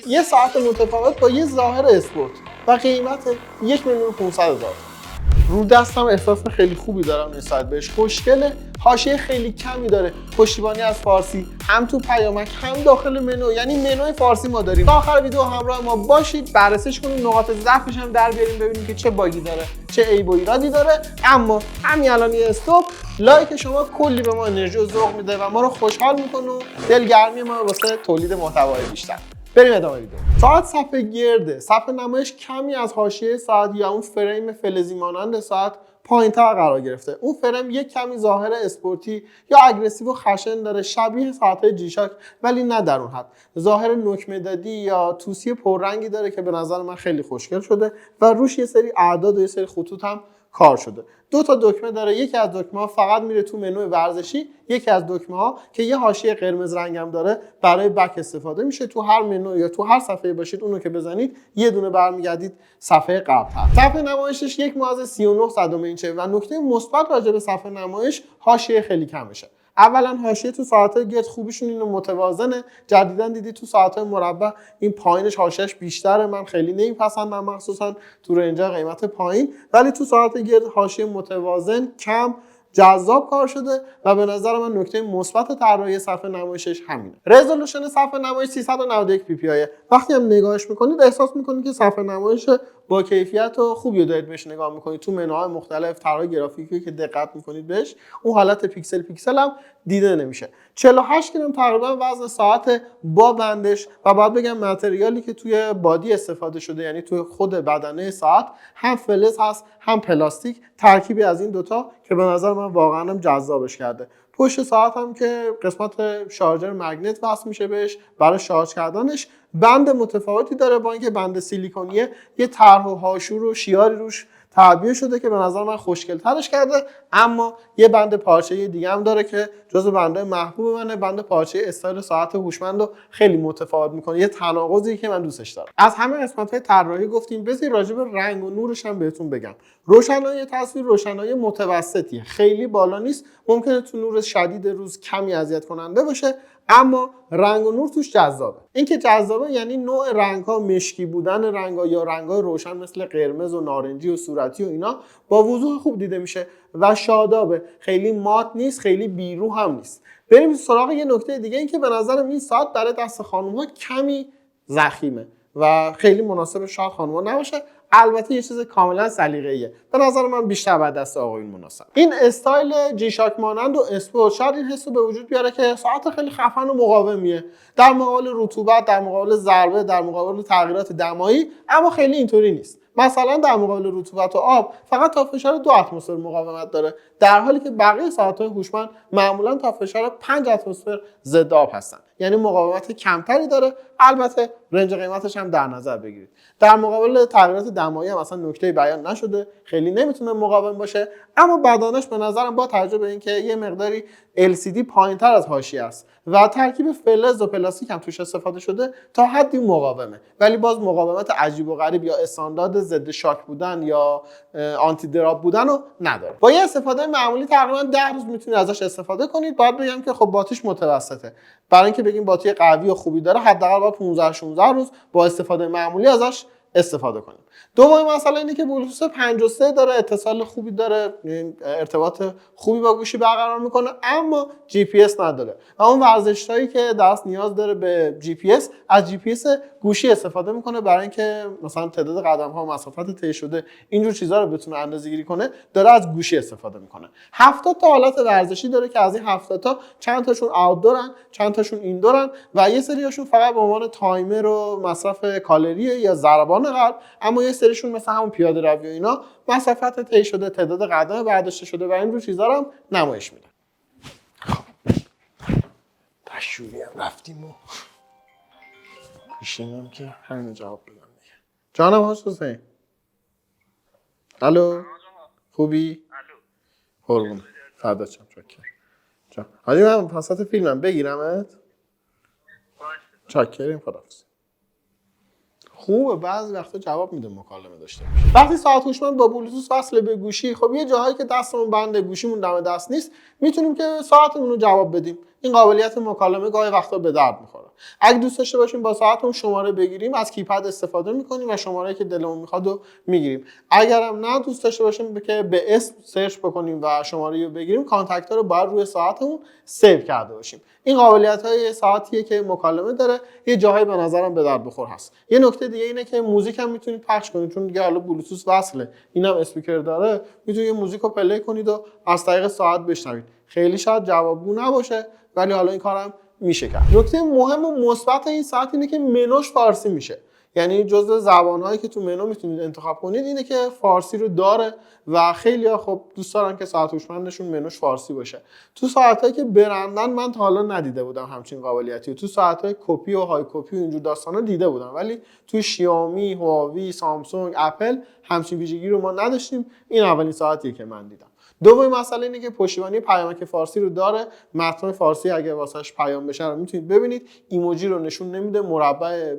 یه ساعت متفاوت با یه ظاهر اسپورت و قیمت 1,500,000. رو دستم احساس خیلی خوبی دارم نسبت بهش. خوشگله، حاشیه خیلی کمی داره، پشتیبانی از فارسی هم تو پیامک هم داخل منو، یعنی منوی فارسی ما داریم. تا آخر ویدیو همراه ما باشید، بررسیش کنیم، نقاط ضعفش هم در بیاریم، ببینیم که چه باگی داره، چه عیب و ایرادی داره. اما همین الان یه استاپ، لایک شما کلی به ما انرژی و ذوق میده و ما رو خوشحال میکنه و دلگرمی ما واسه تولید محتوای بیشتر. بریم ادامه ویدیو. ساعت صفحه گرده، صفحه نمایش کمی از حاشیه ساعت یا اون فریم فلزی مانند ساعت پایین‌تر قرار گرفته. اون فریم یک کمی ظاهر اسپورتی یا اگریسیو و خشن داره، شبیه ساعت‌های جیشاک ولی نه در اون حد. ظاهر نوک مدادی یا توسی پررنگی داره که به نظر من خیلی خوشگل شده و روش یه سری اعداد و یه سری خطوط هم کار شده. دو تا دکمه داره، یکی از دکمه‌ها فقط میره تو منوی ورزشی، یکی از دکمه‌ها که یه حاشیه قرمز رنگ هم داره برای بک استفاده میشه. تو هر منو یا تو هر صفحه باشید اونو که بزنید یه دونه برمیگردید صفحه قبل‌تر. صفحه نمایشش 1.39 اینچه و نکته مثبت راجع به صفحه نمایش حاشیه خیلی کمشه. اولا حاشیه تو ساعت‌های گرد خوبیشون اینو متوازنه. جدیداً دیدی تو ساعت‌های مربع این پایینش حاشیه‌اش بیشتره، من خیلی نمیپسندم مخصوصا تو رنج قیمت پایین، ولی تو ساعت گرد حاشیه متوازن، کم، جذاب کار شده و به نظر من نکته مثبت طراحی صفحه نمایشش همینه. رزولوشن صفحه نمایش 391 پی پی آی. وقتی هم نگاهش میکنید احساس میکنید که صفحه نمایش با کیفیت و خوبی دارید بهش نگاه میکنید. تو منوهای مختلف، طراحی گرافیکی که دقت میکنید بهش، اون حالت پیکسل پیکسل هم دیده نمیشه. 48 گرم تقریبا وزن ساعت با بندش و باید بگم متریالی که توی بادی استفاده شده، یعنی توی خود بدنه ساعت، هم فلز هست هم پلاستیک، ترکیبی از این دوتا که به نظر من واقعا هم جذابش کرده. پشت ساعت هم که قسمت شارژر مگنت وصل میشه بهش برای شارژ کردنش، بند متفاوتی داره با اینکه بند سیلیکونیه، یه طرح و حاشور و شیاری روش تعبیه شده که به نظر من خوشگل ترش کرده. اما یه بند پارچه‌ای دیگه هم داره که جزو بندهای محبوب منه، بند پارچه استایل ساعت هوشمند رو خیلی متفاوت میکنه، یه تناقضی که من دوستش دارم. از همه قسمت‌های طراحی گفتیم، بذارید راجع به رنگ و نورش هم بهتون بگم. روشنایی تصویر روشنایی متوسطیه، خیلی بالا نیست، ممکنه تو نور شدید روز کمی اذیت کننده باشه، اما رنگ و نور توش جذابه. این که جذابه یعنی نوع رنگ‌ها، مشکی بودن رنگ‌ها یا رنگ‌های روشن مثل قرمز و نارنجی و صورتی و اینا با وضوح خوب دیده میشه و شادابه، خیلی مات نیست، خیلی بیرو هم نیست. بریم سراغ یه نکته دیگه، این که به نظرم این ساعت برای دست خانم‌ها کمی ضخیمه و خیلی مناسب شاید خانم‌ها نباشه. البته یه چیز کاملا سلیقه‌ایه، به نظر من بیشتر بعد دست آقایون مناسب. این استایل جی شاک مانند و اسپورت شاید این حسو به وجود بیاره که ساعت خیلی خفن و مقاومیه در مقابل رطوبت، در مقابل ضربه، در مقابل تغییرات دمایی، اما خیلی اینطوری نیست. مثلا در مقابل رطوبت و آب فقط تا فشار 2 اتمسفر مقاومت داره، در حالی که بقیه ساعت‌های هوشمند معمولا تا فشار 5 اتمسفر ضد آب هستن، یعنی مقاومت کمتری داره. البته رنج قیمتش هم در نظر بگیرید. در مقابل تغییرات دمایی هم اصلا نکته بیان نشده، خیلی نمیتونه مقاوم باشه، اما بدنش به نظرم با توجه به اینکه یه مقداری LCD پایینتر از حاشیه است و ترکیب فلز و پلاستیک هم توش استفاده شده، تا حدی مقاومه، ولی باز مقاومت عجیب و غریب یا استاندارد ضد شاک بودن یا آنتی دراپ بودن رو نداره. با یه استفاده معمولی تقریبا 10 روز میتونید ازش استفاده کنید. باید بگم که خب باتریش متوسطه، برای اینکه بگیم باتری قوی و خوبی داره حداقل با 15-16 روز با استفاده معمولی ازش استفاده کنیم. دومین مسئله اینه که بلوتوث 5.3 داره، اتصال خوبی داره، ارتباط خوبی با گوشی برقرار میکنه، اما جی پی اس نداره و اون ورزشایی که دست نیاز داره به جی پی اس، از جی پی اس گوشی استفاده میکنه برای اینکه مثلا تعداد قدم ها و مسافت طی شده اینجور چیزا رو بتونه اندازه‌گیری کنه، داره از گوشی استفاده میکنه. 70 تا حالت ورزشی داره که از این 70 تا چند تاشون آوتدورن، چند تاشون ایندورن و یه سریاشون فقط به عنوان تایمر و مصرف کالری یا ضربان قلب، اما یه سریشون مثل همون پیاده روی و اینا مسافت طی شده، تعداد قدم برداشته شده و این رو چیزا رو هم نمایش میده. تشویقی هم رفتیم و میشینم که همین جواب بدم دیگه. جانم هاش حسین. الو خوبی؟ الو قربون فردا چم چاکر جان. حاجی من پسات فیلمم بگیرمت؟ چاکریم خداحافظ. خوبه بعضی وقتا جواب میده مکالمه داشته باشه. وقتی ساعت هوشمند با بلوتوث وصل به گوشی، خب یه جاهایی که دستمون بند گوشیمون دم دست نیست، میتونیم که ساعتمون رو جواب بدیم. این قابلیت مکالمه گاهی وقتا به درد میخوره. اگه دوست داشته باشیم با ساعتمون شماره بگیریم، از کیپد استفاده میکنیم و شماره‌ای که دلمون میخواد رو میگیریم. اگرم نه دوست داشته باشیم که به اسم سرچ بکنیم و شماره رو بگیریم، کانتکت‌ها رو باید روی ساعتمون سیو کرده باشیم. این قابلیت‌های ساعتیه که مکالمه داره، یه جاهایی به نظرم به درد بخور هست. یه نکته دیگه اینه که موزیک هم میتونید پخش کنید، چون دیگه حالا بلوتوث وصله، اینم اسپیکر داره، میتونید یه موزیک رو پلی کنید و از طریق ساعت بشنوید. خیلی شاید جوابگو نباشه، ولی حالا این کارم میشه کرد. نکته مهم و مثبت این ساعت اینه که منوش فارسی میشه. یعنی جزو زبان‌هایی که تو منو میتونید انتخاب کنید اینه که فارسی رو داره و خیلی‌ها خب دوست دارن که ساعت هوشمندشون منوش فارسی باشه. تو ساعتایی که برندن من تا حالا ندیده بودم همچین قابلیتی. تو ساعت‌های کپی و های کپی و اینجور داستانا دیده بودم، ولی تو شیائومی، هواوی، سامسونگ، اپل همچین ویژگی رو ما نداشتیم. این اولین ساعتیه که من دیدم. دومین مسئله اینه که پشتیبانی پیامک فارسی رو داره. متن فارسی اگه واسش پیام بشه رو میتونید ببینید. ایموجی رو نشون نمیده، مربع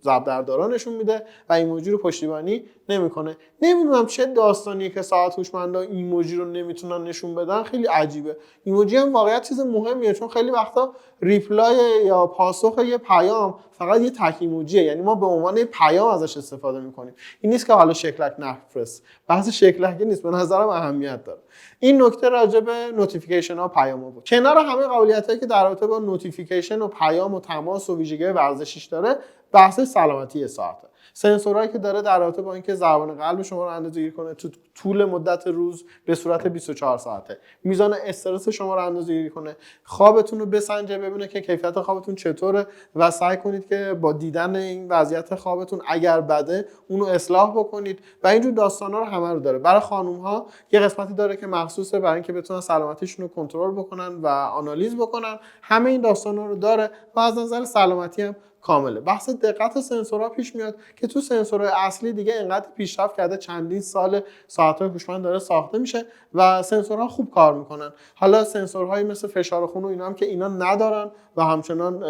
ضربدردارا نشون میده و ایموجی رو پشتیبانی نمیکنه. نمیدونم چه داستانیه که ساعت هوشمندا ایموجی رو نمیتونن نشون بدن، خیلی عجیبه. ایموجی هم واقعا چیز مهمیه، چون خیلی وقتا ریپلای یا پاسخ یه پیام فقط یه تک ایموجیه، یعنی ما به عنوان پیام ازش استفاده میکنیم. این نیست که حالا شکلک نفرست، بحث شکلکی نیست، به نظرم اهمیت داره. این نکته راجع به نوتیفیکیشن ها و پیام ها بود. کنار همه قابلیتایی که در رابطه با نوتیفیکیشن و پیام و تماس و ویژگی ورزشیش داره، بحث سلامتی ساعته. سنسورهایی که داره در رابطه با اینکه ضربان قلب شما رو اندازه‌گیری کنه تو طول مدت روز به صورت 24 ساعته، میزان استرس شما رو اندازه‌گیری کنه، خوابتون رو بسنجه ببینه که کیفیت خوابتون چطوره و سعی کنید که با دیدن این وضعیت خوابتون اگر بده اونو اصلاح بکنید و اینجور داستانا رو همه رو داره. برای خانم‌ها یه قسمتی داره که مخصوصه برای اینکه بتونن سلامتیشون رو کنترل بکنن و آنالیز بکنن. همه این داستانا رو داره و از نظر سلامتی هم کامله. بحث دقت سنسورها پیش میاد که تو سنسورهای اصلی دیگه انقدر پیشرفت کرده، چندین سال ساعت‌های هوشمند داره ساخته میشه و سنسورها خوب کار میکنن. حالا سنسورهایی مثل فشار خون و اینا هم که اینا ندارن و همچنان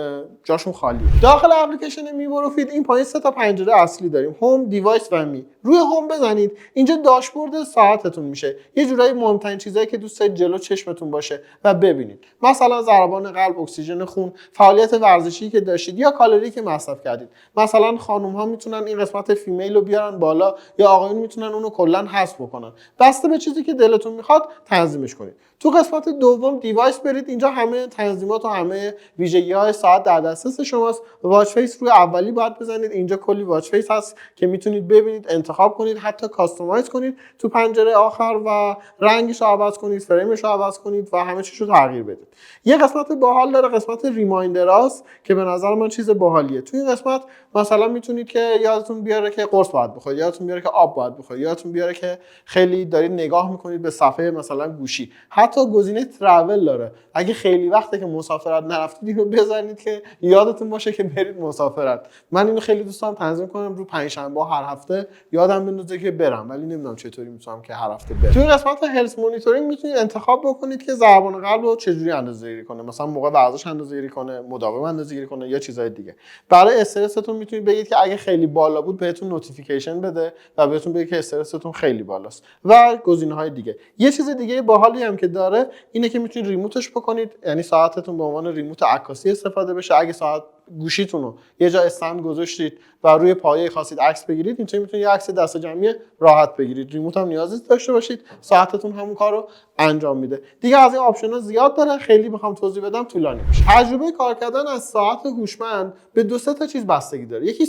جاشون خالیه. داخل اپلیکیشن میمورو فید این پایین 3 تا پنجره اصلی داریم: هوم، دیوایس و می. روی هوم بزنید، اینجا داشبورد ساعتتون میشه. یه جورایی مهمترین چیزایی که دوست دارید جلو چشمتون باشه و ببینید، مثلا ضربان قلب، اکسیژن خون، فعالیت ورزشی که داشتید یا کالری که مصرف کردید. مثلا خانم ها میتونن این قسمت فیمیل رو بیارن بالا یا آقایون میتونن اونو کلا حذف بکنن. بسته به چیزی که دلتون میخواد تنظیمش کنید. تو قسمت دوم دیوایس برید، اینجا همه تنظیمات و همه ویژگی‌های ساعت در دسترس شماست. واچ فیس روی اولی باید بزنید، اینجا کلی واچ فیس هست که میتونید ببینید، انتخاب کنید، حتی کاستومایز کنید تو پنجره آخر و رنگش رو عوض کنید، فریمش رو عوض کنید و همه چیز رو تغییر بدید. یه قسمت باحال داره، قسمت ریمایندراست که به نظر من چیز باحالیه. تو این قسمت مثلا میتونید که یادتون بیاره که قرص باید بخورید، یادتون بیاره که آب باید بخورید، یادتون بیاره که خیلی دارید نگاه میکنید به صفحه مثلا گوشی. حتی گزینه ترافل داره، اگه خیلی وقته که مسافرت نرفتید اینو بزنید که یادتون باشه که برید مسافرت. من اینو خیلی دوست دارم تنظیم کنم رو پنجشنبه هر هفته یادم بندازه که برم، ولی نمیدونم چطوری میتونم که هر هفته برم. تو این قسمت هلس مانیتورینگ میتونید انتخاب بکنید که ضربان قلب رو چجوری اندازه‌گیری کنه، مثلا موقع ورزش اندازه‌گیری کنه، مداوم اندازه‌گیری کنه یا چیزای دیگه. برای استرستون میتونید بگید که اگه خیلی بالا بود بهتون نوتیفیکیشن بده و بهتون بگه که استرستون خیلی بالاست و گزینه‌های دیگه. یه چیز دیگه باحالی هم که داره اینه که میتونید ریموتش بکنید، یعنی ساعتتون به عنوان ریموت عکاسی استفاده بشه. اگه ساعت گوشیتون رو یه جا استند گذاشتید و روی پایه خواستید عکس بگیرید، اینطوری میتونید یه عکس دست جمعی راحت بگیرید. ریموت هم نیازی داشته باشید، ساعتتون همون کارو انجام میده. دیگه از این آپشن‌ها زیاد داره، خیلی بخوام توضیح بدم طولانی میشه. تجربه کار کردن از ساعت هوشمند به 2 تا چیز بستگی داره. یکی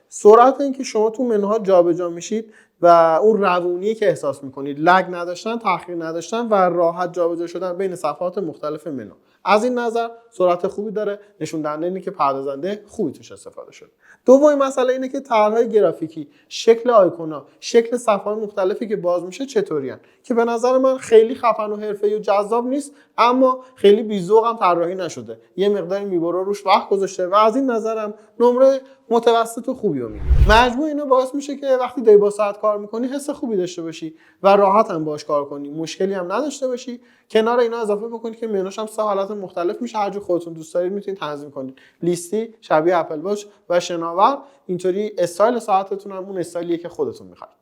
سرعت اینکه شما تو منوها جابجا میشید و اون روونی که احساس میکنید، لگ نداشتن، تأخیر نداشتن و راحت جابجا شدن بین صفحات مختلف منو. از این نظر سرعت خوبی داره، نشون دهنده اینه که پردازنده خوبی توش استفاده شده. دومین مسئله اینه که طرح‌های گرافیکی، شکل آیکونا، شکل صفحات مختلفی که باز میشه چطورین، که به نظر من خیلی خفن و حرفه‌ای و جذاب نیست، اما خیلی بی‌ذوق هم طراحی نشده. یه مقداری میبره روش وقت گذاشته و از این نظرم نمره متوسط و خوبی رو میده. مجموع اینا باعث میشه که وقتی داری با ساعت کار میکنی حس خوبی داشته باشی و راحت هم باهاش کار کنی، مشکلی هم نداشته باشی. کنار اینا اضافه بکنید که منوش هم 3 حالت مختلف میشه، هر جور خودتون دوست دارید میتونید تنظیم کنید. لیستی، شبیه اپل واچ و شناور. اینطوری استایل ساعتتون هم اون استایلیه که خودتون میخواید.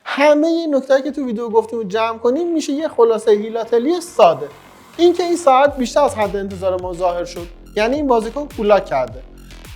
همه این نکتهایی که تو ویدیو گفتیم رو جمع کنیم میشه یه خلاصه هیلاتلی ساده. اینکه این ساعت بیشتر از حد انتظار ما ظاهر شد، یعنی این بازیکن کولاک کرده.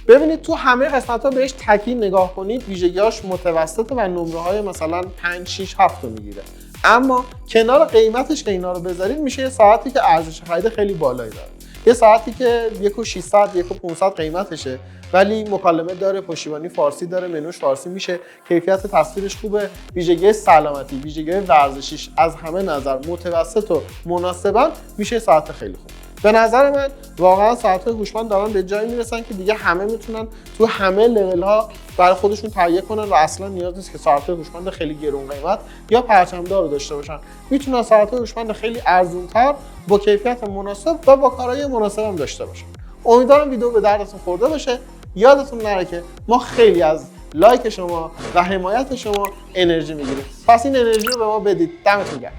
ببینید تو همه قسمت‌ها بهش تکی نگاه کنید، ویژگی‌هاش متوسطه و نمره‌های مثلا 5 6 7 رو میگیره. اما کنار قیمتش که اینا رو بذارید میشه یه ساعتی که ارزش خرید خیلی بالایی داره. یه ساعتی که 1600 1500 قیمتشه ولی مکالمه داره، پشتیبانی فارسی داره، منوش فارسی میشه، کیفیت تصویرش خوبه، ویژگی سلامتی، ویژگی ورزشیش از همه نظر متوسط و مناسبن، میشه ساعت خیلی خوب. به نظر من واقعا ساعت‌های هوشمند دارن به جایی میرسن که دیگه همه میتونن تو همه لول‌ها برای خودشون تهیه کنن و اصلا نیاز نیست که ساعت‌های هوشمند خیلی گرون قیمت یا پرچم‌دار رو داشته باشن. میتونن ساعت‌های هوشمند خیلی ارزان‌تر با کیفیت مناسب و با کارایی مناسب هم داشته باشن. امیدوارم ویدیو به دردتون خورده باشه. یادتون نره که ما خیلی از لایک شما و حمایت شما انرژی میگیریم. پس این انرژی رو به ما بدید. دمتون گرم.